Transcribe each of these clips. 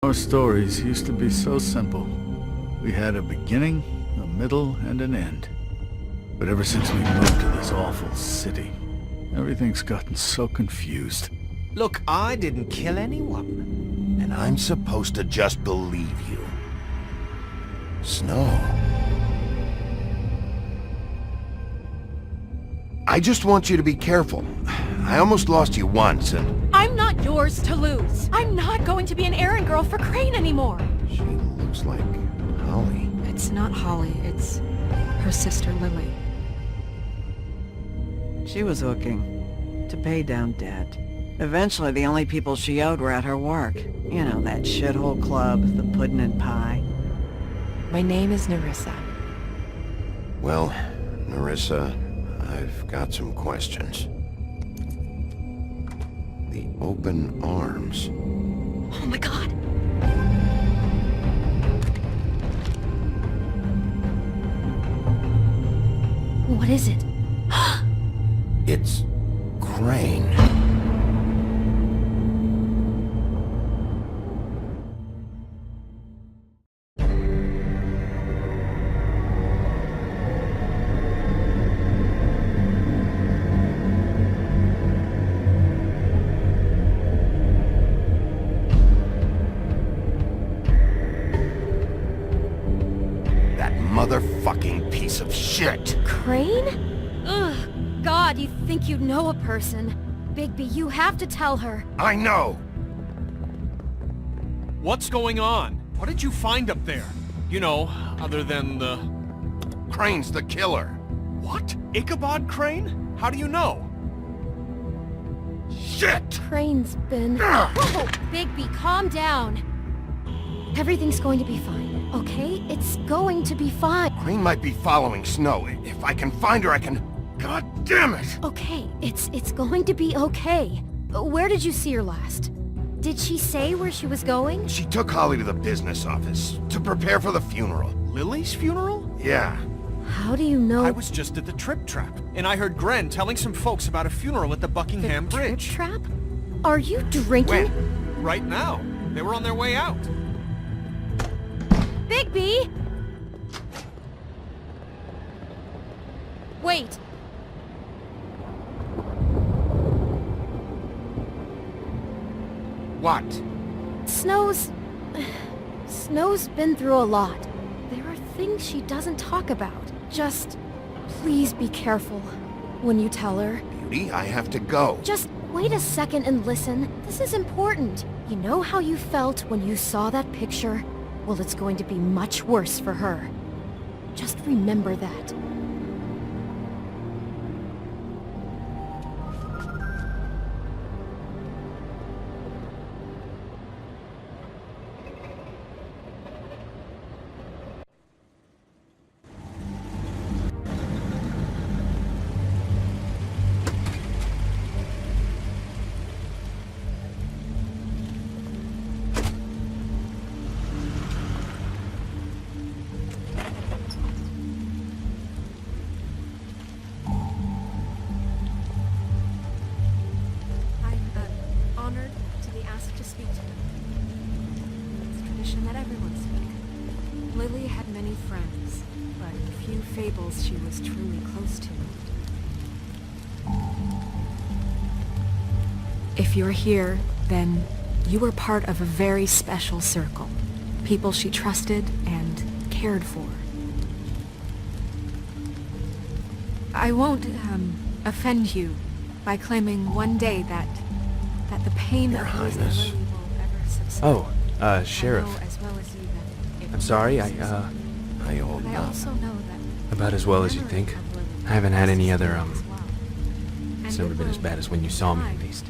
Our stories used to be so simple. We had a beginning, a middle, and an end. But ever since we moved to this awful city, everything's gotten so confused. Look, I didn't kill anyone. And I'm supposed to just believe you. Snow. I just want you to be careful. I almost lost you once, and... I'm not yours to lose. I'm not going to be an errand girl for Crane anymore. She looks like Holly. It's not Holly, it's her sister Lily. She was looking to pay down debt. Eventually, the only people she owed were at her work. You know, that shithole club, the pudding and pie. My name is Nerissa. Well, Nerissa, I've got some questions. The open arms. Oh my god. What is it? It's Crane. That motherfucking piece of shit! Crane? Ugh. God, you think you know a person. Bigby, you have to tell her. I know! What's going on? What did you find up there? You know, other than the... Crane's the killer. What? Ichabod Crane? How do you know? Shit! Crane's been... Whoa! Bigby, calm down. Everything's going to be fine, okay? It's going to be fine. Crane might be following Snow. If I can find her, I can... God damn it! Okay, it's going to be okay. Where did you see her last? Did she say where she was going? She took Holly to the business office to prepare for the funeral. Lily's funeral? Yeah. How do you know? I was just at the Trip Trap, and I heard Gren telling some folks about a funeral at the Buckingham the Bridge. Trip Trap? Are you drinking? When? Right now. They were on their way out. Bigby! Wait. What? Snow's been through a lot. There are things she doesn't talk about. Just, please be careful when you tell her. Beauty, I have to go. Just wait a second and listen. This is important. You know how you felt when you saw that picture? Well, it's going to be much worse for her. Just remember that. Honored to be asked to speak to you. It's tradition that everyone speak. Lily had many friends, but few fables she was truly close to. If you're here, then you were part of a very special circle. People she trusted and cared for. I won't, offend you by claiming one day that the pain Your of losing Highness. Lily will ever subside. Oh, Sheriff. I know as well as you that it I'm sorry, will I hold But I up. also know that about as well as you think. I haven't had any other, it's And never it been as will, bad as when you saw me, at time, least.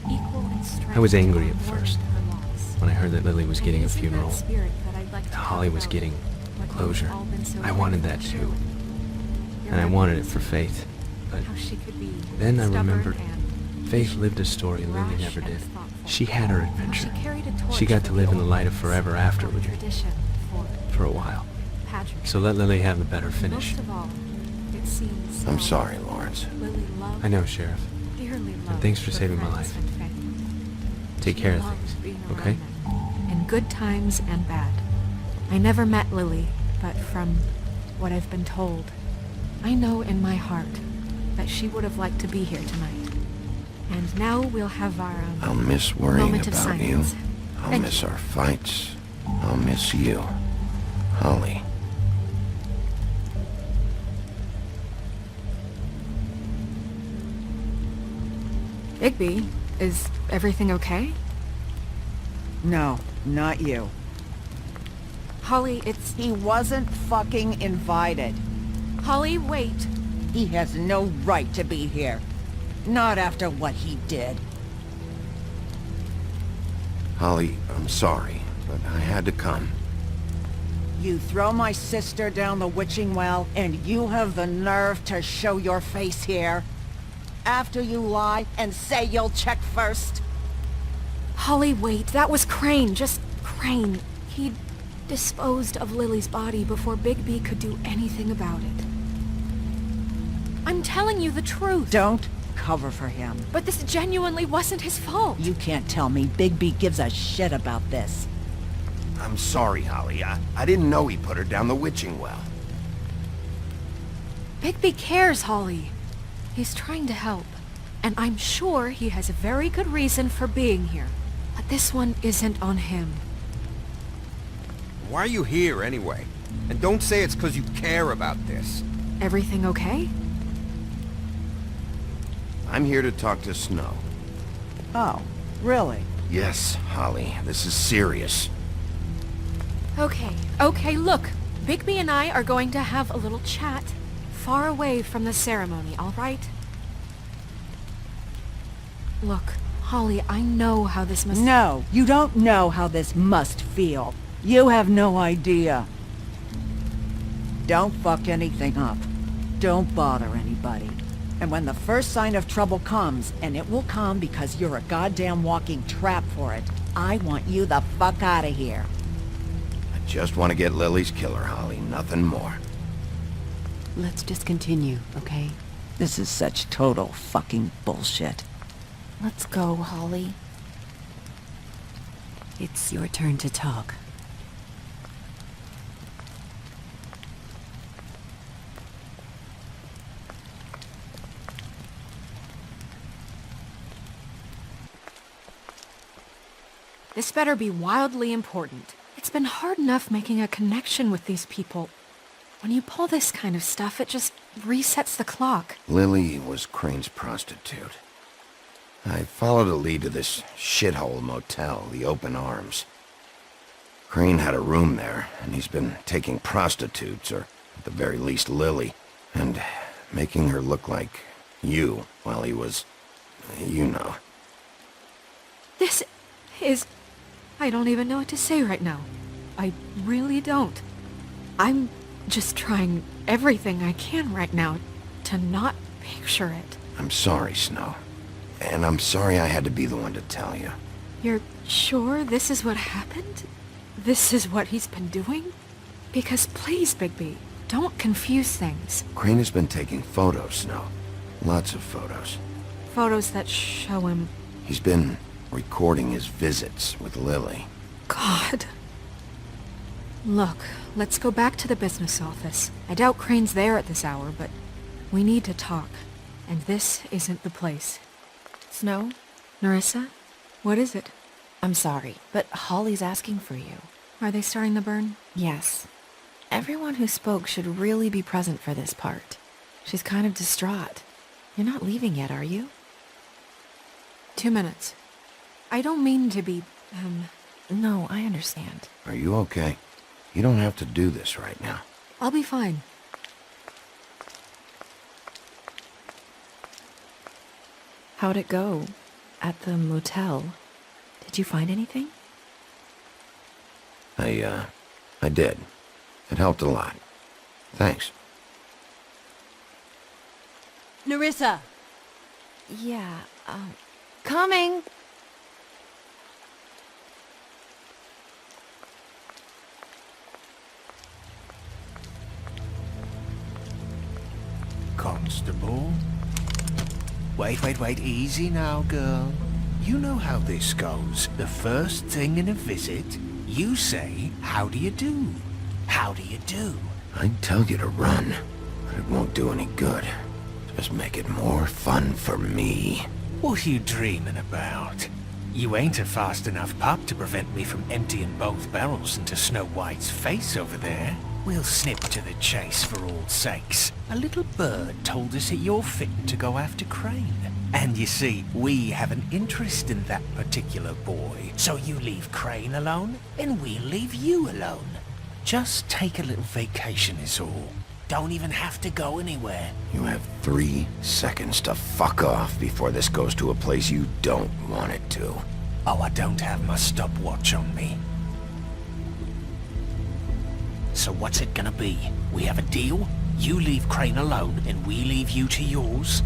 equal in strength I was angry at to mourning first, her loss. when I heard that Lily was And getting a it's in that funeral. spirit that I'd like to that Holly talk was about getting what we've closure. all been so I wanted that grateful too. for. And I Your wanted it recognize for Faith. But how she could be then I stubborn remembered and Faith lived a story Lily rash never and did. thoughtful. She had her How adventure. she carried a torch She got for to live in the old light of ways, forever for afterward. tradition, For a while. pageantry. So let Lily have a better finish. Most of all, it seems I'm that sorry, Lawrence. Lily loved, I know, Sheriff. dearly loved thanks for her saving my friends life. and family. Take She care of loved things, being okay? around them and good times and bad. I never met Lily, but from what I've been told, I know in my heart that she would have liked to be here tonight. And now we'll have our I'll miss worrying moment of about you. silence. I'll Thank miss our fights. I'll miss you. Holly. Bigby, is everything okay? No, not you. Holly, it's... He wasn't fucking invited. Holly, wait. He has no right to be here. Not after what he did. Holly, I'm sorry, but I had to come. You throw my sister down the witching well, and you have the nerve to show your face here? After you lie and say you'll check first? Holly, wait. That was Crane. Just Crane. He'd disposed of Lily's body before Bigby could do anything about it. I'm telling you the truth. Don't cover for him. But this genuinely wasn't his fault. You can't tell me Bigby gives a shit about this. I'm sorry, Holly. I didn't know he put her down the witching well. Bigby cares, Holly. He's trying to help. And I'm sure he has a very good reason for being here. But this one isn't on him. Why are you here, anyway? And don't say it's because you care about this. Everything okay? I'm here to talk to Snow. Oh, really? Yes, Holly, this is serious. Okay, look. Bigby and I are going to have a little chat far away from the ceremony, all right? Look, Holly, I know how this must... No, you don't know how this must feel. You have no idea. Don't fuck anything up. Don't bother anybody. And when the first sign of trouble comes, and it will come because you're a goddamn walking trap for it, I want you the fuck out of here. I just want to get Lily's killer, Holly, nothing more. Let's just continue, okay? This is such total fucking bullshit. Let's go, Holly. It's your turn to talk. This better be wildly important. It's been hard enough making a connection with these people. When you pull this kind of stuff, it just resets the clock. Lily was Crane's prostitute. I followed a lead to this shithole motel, the Open Arms. Crane had a room there, and he's been taking prostitutes, or at the very least Lily, and making her look like you while he was, you know. This is... I don't even know what to say right now. I really don't. I'm just trying everything I can right now to not picture it. I'm sorry, Snow. And I'm sorry I had to be the one to tell you. You're sure this is what happened? This is what he's been doing? Because please, Bigby, don't confuse things. Crane has been taking photos, Snow. Lots of photos. Photos that show him... He's been recording his visits with Lily. God. Look, let's go back to the business office. I doubt Crane's there at this hour, but we need to talk. And this isn't the place. Snow? Nerissa? What is it? I'm sorry, but Holly's asking for you. Are they starting the burn? Yes. Everyone who spoke should really be present for this part. She's kind of distraught. You're not leaving yet, are you? 2 minutes. I don't mean to be, No, I understand. Are you okay? You don't have to do this right now. I'll be fine. How'd it go? At the motel? Did you find anything? I did. It helped a lot. Thanks. Nerissa! Yeah, coming! Constable? Wait, easy now, girl. You know how this goes. The first thing in a visit, You say, how do you do? How do you do? I'd tell you to run, but it won't do any good. Just make it more fun for me. What are you dreaming about? You ain't a fast enough pup to prevent me from emptying both barrels into Snow White's face over there. We'll snip to the chase for all sakes. A little bird told us that you're fitting to go after Crane. And you see, we have an interest in that particular boy. So you leave Crane alone, and we'll leave you alone. Just take a little vacation is all. Don't even have to go anywhere. You have 3 seconds to fuck off before this goes to a place you don't want it to. Oh, I don't have my stopwatch on me. So what's it gonna be? We have a deal? You leave Crane alone, and we leave you to yours?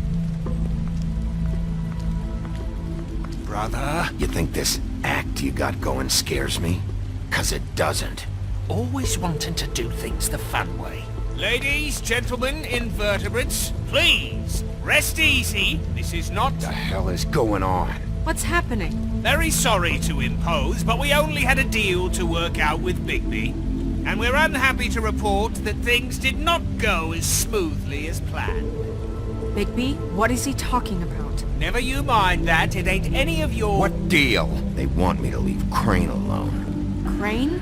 Brother? You think this act you got going scares me? 'Cause it doesn't. Always wanting to do things the fun way. Ladies, gentlemen, invertebrates, please, rest easy. This is not... What the hell is going on? What's happening? Very sorry to impose, but we only had a deal to work out with Bigby. And we're unhappy to report that things did not go as smoothly as planned. Bigby, what is he talking about? Never you mind that, it ain't any of your... What deal? They want me to leave Crane alone. Crane?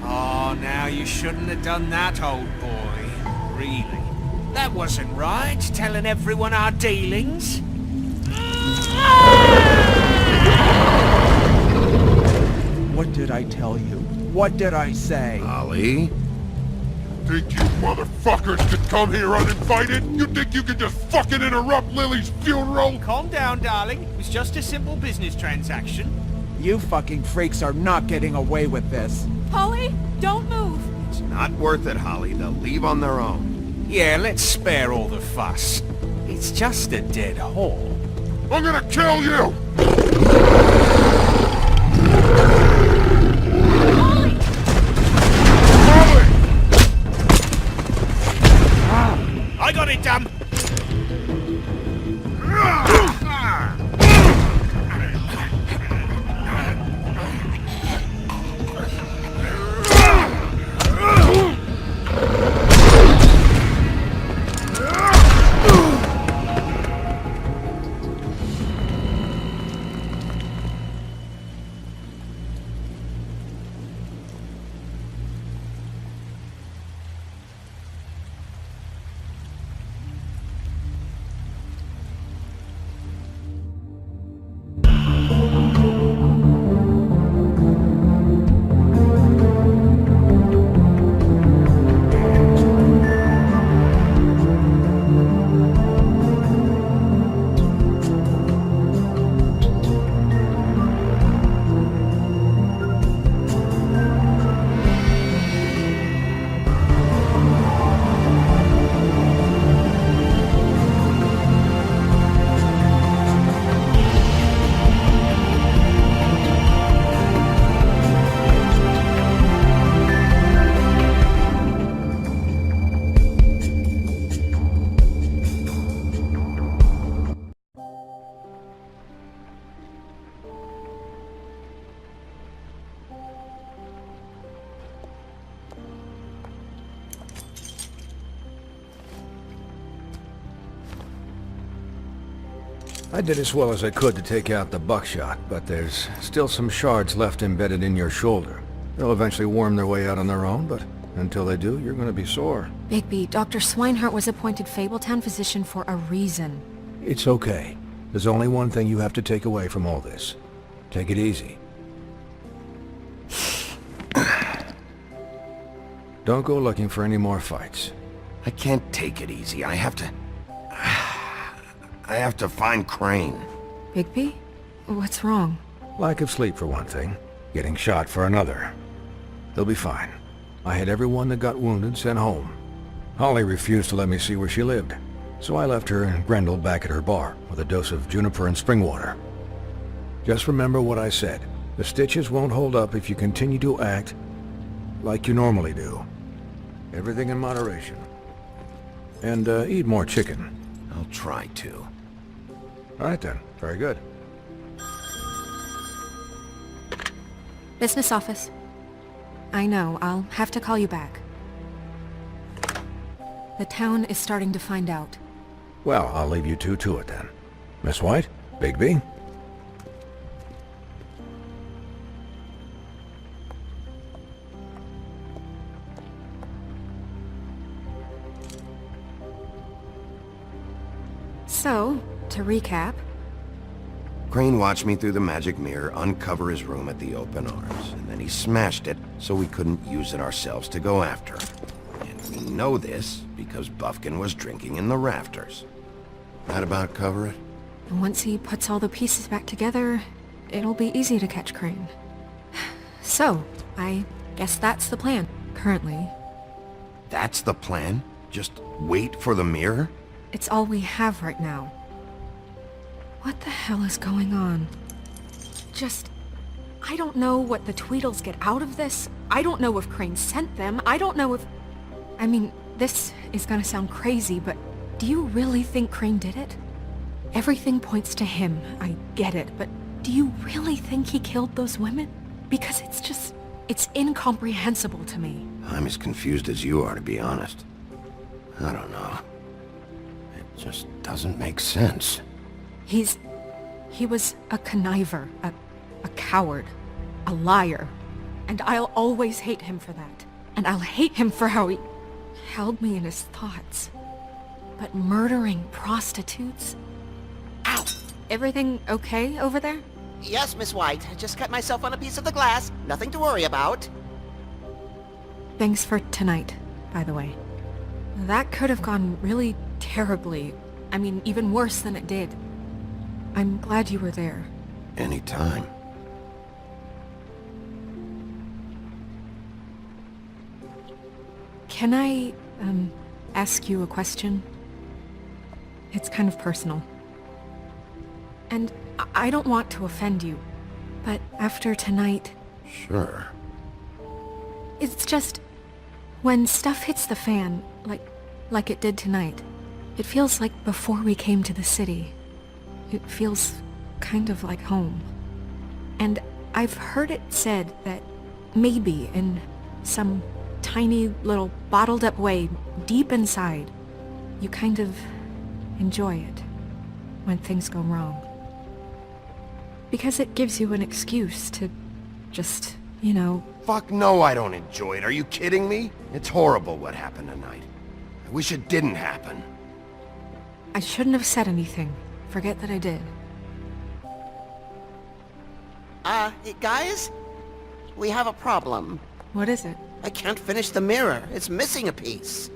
Oh, now you shouldn't have done that, old boy. Really? That wasn't right, telling everyone our dealings. What did I tell you? What did I say? Ollie? Think you motherfuckers could come here uninvited? You think you can just fucking interrupt Lily's funeral? Calm down, darling. It was just a simple business transaction. You fucking freaks are not getting away with this. Polly, don't move! It's not worth it, Holly. They'll leave on their own. Yeah, let's spare all the fuss. It's just a dead hole. I'm gonna kill you! I got it, damn! I did as well as I could to take out the buckshot, but there's still some shards left embedded in your shoulder. They'll eventually worm their way out on their own, but until they do, you're gonna be sore. Bigby, Dr. Swinehart was appointed Fabletown physician for a reason. It's okay. There's only one thing you have to take away from all this. Take it easy. Don't go looking for any more fights. I can't take it easy. I have to find Crane. Bigby? What's wrong? Lack of sleep for one thing. Getting shot for another. They'll be fine. I had everyone that got wounded sent home. Holly refused to let me see where she lived, so I left her and Grendel back at her bar with a dose of juniper and spring water. Just remember what I said. The stitches won't hold up if you continue to act like you normally do. Everything in moderation. And eat more chicken. I'll try to. All right then. Very good. Business office. I know. I'll have to call you back. The town is starting to find out. Well, I'll leave you two to it then. Miss White? Bigby? So, to recap, Crane watched me through the magic mirror uncover his room at the Open Arms, and then he smashed it so we couldn't use it ourselves to go after him. And we know this because Bufkin was drinking in the rafters. That about cover it? once he puts all the pieces back together, it'll be easy to catch Crane. So, I guess that's the plan, currently. That's the plan? Just wait for the mirror? It's all we have right now. What the hell is going on? I don't know what the Tweedles get out of this. I don't know if Crane sent them. I don't know if... I mean, this is gonna sound crazy, but do you really think Crane did it? Everything points to him, I get it, but do you really think he killed those women? Because it's incomprehensible to me. I'm as confused as you are, to be honest. I don't know. It just doesn't make sense. He was a conniver, a coward, a liar, and I'll always hate him for that. And I'll hate him for how he held me in his thoughts. But murdering prostitutes? Ow! Everything okay over there? Yes, Miss White. Just cut myself on a piece of the glass. Nothing to worry about. Thanks for tonight, by the way. That could have gone really terribly. I mean, even worse than it did. I'm glad you were there. Anytime. Can I, ask you a question? It's kind of personal. And I don't want to offend you, but after tonight... Sure. It's just... when stuff hits the fan, like it did tonight, it feels like before we came to the city. It feels kind of like home. And I've heard it said that maybe in some tiny little bottled up way deep inside, you kind of enjoy it when things go wrong. Because it gives you an excuse to just, you know... Fuck no, I don't enjoy it. Are you kidding me? It's horrible what happened tonight. I wish it didn't happen. I shouldn't have said anything. Forget that I did. Guys? We have a problem. What is it? I can't finish the mirror. It's missing a piece.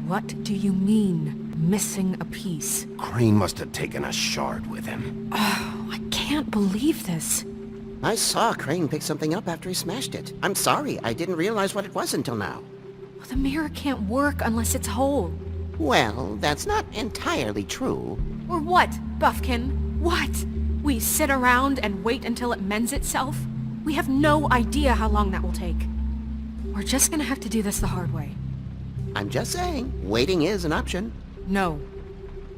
What do you mean, missing a piece? Crane must have taken a shard with him. Oh, I can't believe this. I saw Crane pick something up after he smashed it. I'm sorry, I didn't realize what it was until now. The mirror can't work unless it's whole. Well, that's not entirely true. Or what, Buffkin? What? We sit around and wait until it mends itself? We have no idea how long that will take. We're just gonna have to do this the hard way. I'm just saying, waiting is an option. No.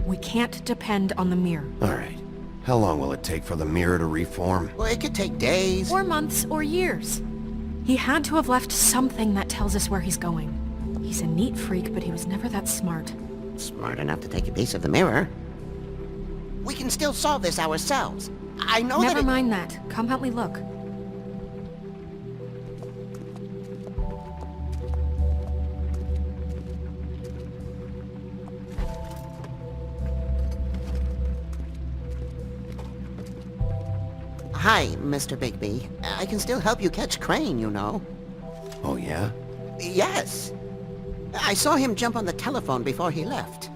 We can't depend on the mirror. Alright. How long will it take for the mirror to reform? Well, it could take days. Or months, or years. He had to have left something that tells us where he's going. He's a neat freak, but he was never that smart. Smart enough to take a piece of the mirror. We can still solve this ourselves. I know Never mind that. Come help me look. Hi, Mr. Bigby. I can still help you catch Crane, you know. Oh, yeah? Yes. I saw him jump on the telephone before he left.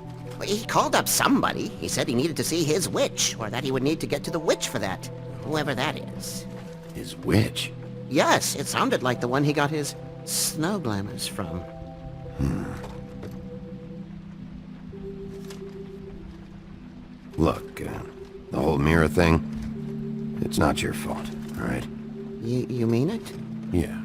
He called up somebody. He said he needed to see his witch, or that he would need to get to the witch for that. Whoever that is. His witch? Yes, it sounded like the one he got his snow glamours from. Look, the whole mirror thing, it's not your fault, alright? You mean it? Yeah.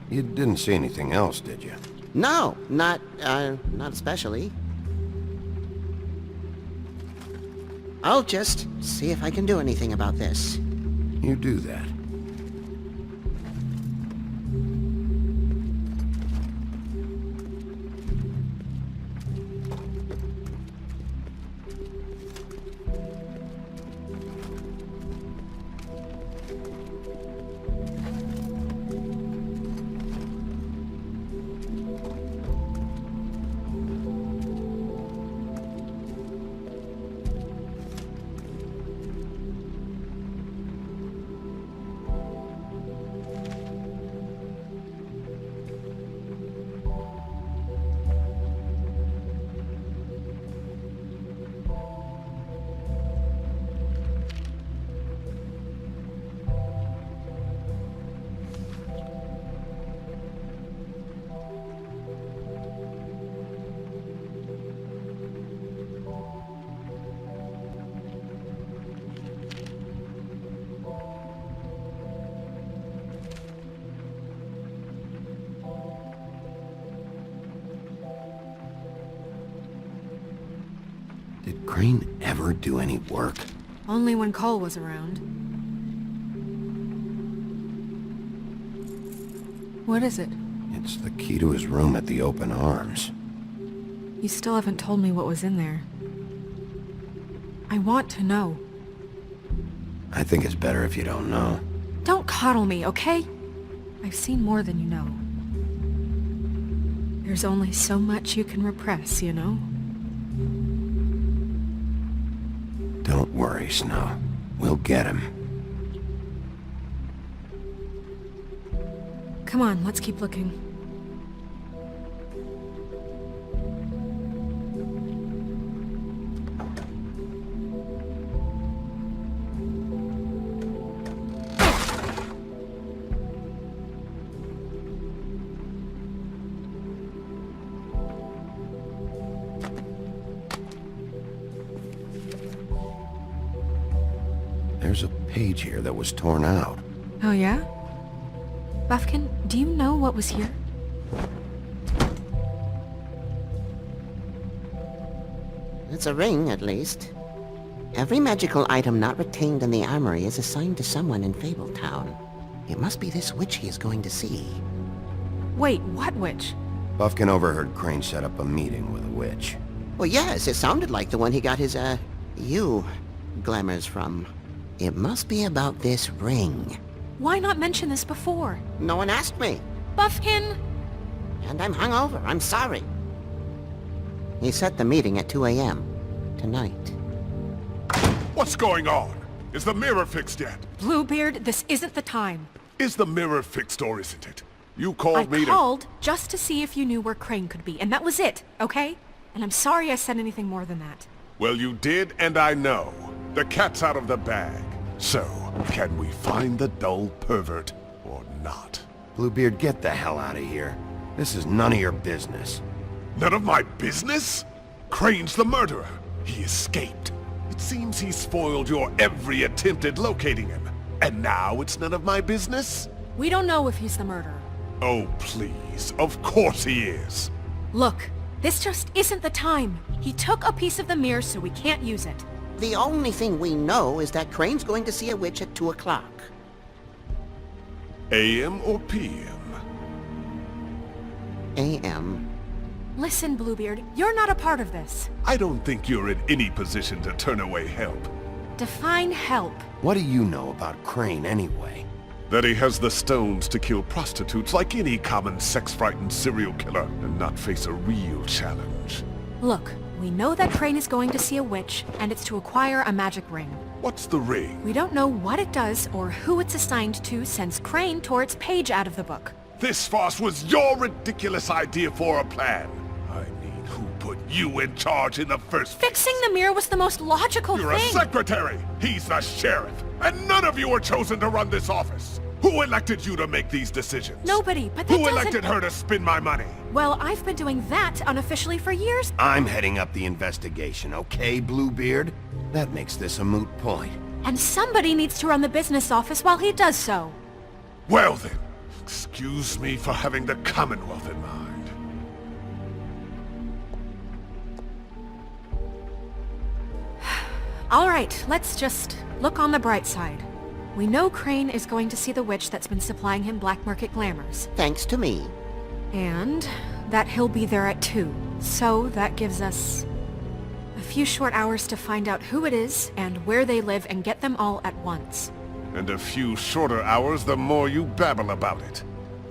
You didn't see anything else, did you? No, not especially. I'll just see if I can do anything about this. You do that. Did Crane ever do any work? Only when Cole was around. What is it? It's the key to his room at the Open Arms. You still haven't told me what was in there. I want to know. I think it's better if you don't know. Don't coddle me, okay? I've seen more than you know. There's only so much you can repress, you know? Don't worry, Snow. We'll get him. Come on, let's keep looking. There's a page here that was torn out. Oh yeah? Buffkin, do you know what was here? It's a ring, at least. Every magical item not retained in the armory is assigned to someone in Fabletown. It must be this witch he is going to see. Wait, what witch? Buffkin overheard Crane set up a meeting with a witch. Well, yes, it sounded like the one he got his, glamours from. It must be about this ring. Why not mention this before? No one asked me. Buffkin! And I'm hungover. I'm sorry. He set the meeting at 2 a.m. tonight. What's going on? Is the mirror fixed yet? Bluebeard, this isn't the time. Is the mirror fixed or isn't it? You called me I called just to see if you knew where Crane could be, and that was it, okay? And I'm sorry I said anything more than that. Well, you did, and I know. The cat's out of the bag. So, can we find the dull pervert or not? Bluebeard, get the hell out of here. This is none of your business. None of my business? Crane's the murderer. He escaped. It seems he spoiled your every attempt at locating him. And now it's none of my business? We don't know if he's the murderer. Oh, please. Of course he is. Look, this just isn't the time. He took a piece of the mirror, so we can't use it. The only thing we know is that Crane's going to see a witch at 2 o'clock. AM or PM? AM. Listen, Bluebeard, you're not a part of this. I don't think you're in any position to turn away help. Define help. What do you know about Crane anyway? That he has the stones to kill prostitutes like any common sex-frightened serial killer and not face a real challenge. Look, we know that Crane is going to see a witch, and it's to acquire a magic ring. What's the ring? We don't know what it does or who it's assigned to since Crane tore its page out of the book. This farce was your ridiculous idea for a plan. I mean, who put you in charge in the first place? Fixing the mirror was the most logical You're thing. a secretary! He's the sheriff! And none of you were chosen to run this office! Who elected you to make these decisions? Nobody, but that Who doesn't... elected her to spend my money? Well, I've been doing that unofficially for years. I'm heading up the investigation, okay, Bluebeard? That makes this a moot point. And somebody needs to run the business office while he does so. Well then, excuse me for having the Commonwealth in mind. All right, let's just look on the bright side. We know Crane is going to see the witch that's been supplying him black market glamours. Thanks to me. And that he'll be there at 2. So that gives us a few short hours to find out who it is and where they live and get them all at once. And a few shorter hours the more you babble about it.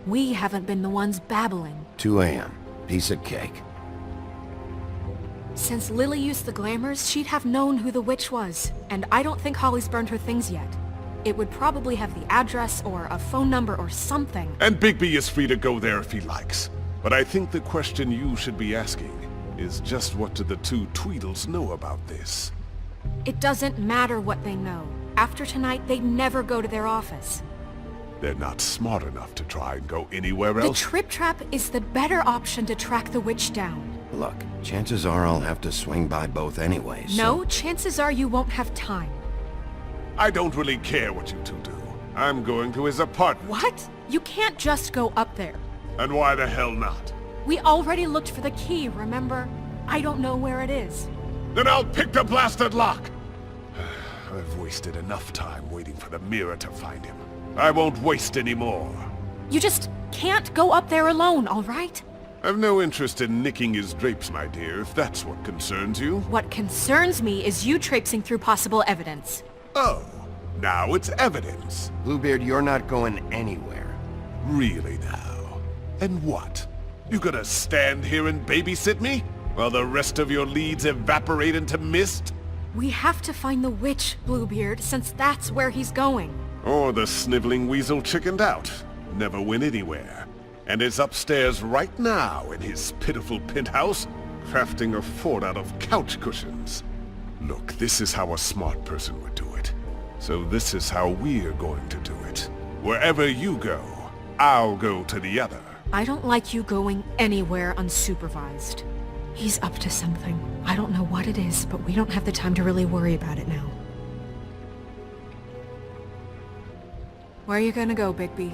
We haven't been the ones babbling. 2 a.m. Piece of cake. Since Lily used the glamours, she'd have known who the witch was. And I don't think Holly's burned her things yet. It would probably have the address or a phone number or something. And Bigby is free to go there if he likes. But I think the question you should be asking is just what do the 2 Tweedles know about this? It doesn't matter what they know. After tonight, they'd never go to their office. They're not smart enough to try and go anywhere The else. Trip Trap is the better option to track the witch down. Look, chances are I'll have to swing by both anyways. No, chances are you won't have time. I don't really care what you 2 do. I'm going to his apartment. What? You can't just go up there. And why the hell not? We already looked for the key, remember? I don't know where it is. Then I'll pick the blasted lock! I've wasted enough time waiting for the mirror to find him. I won't waste any more. You just can't go up there alone, all right? I've no interest in nicking his drapes, my dear, if that's what concerns you. What concerns me is you traipsing through possible evidence. Oh, now it's evidence. Bluebeard, you're not going anywhere. Really now? And what? You gonna stand here and babysit me? While the rest of your leads evaporate into mist? We have to find the witch, Bluebeard, since that's where he's going. Or the sniveling weasel chickened out. Never went anywhere. And is upstairs right now in his pitiful penthouse, crafting a fort out of couch cushions. Look, this is how a smart person would do it. So this is how we're going to do it. Wherever you go, I'll go to the other. I don't like you going anywhere unsupervised. He's up to something. I don't know what it is, but we don't have the time to really worry about it now. Where are you gonna go, Bigby?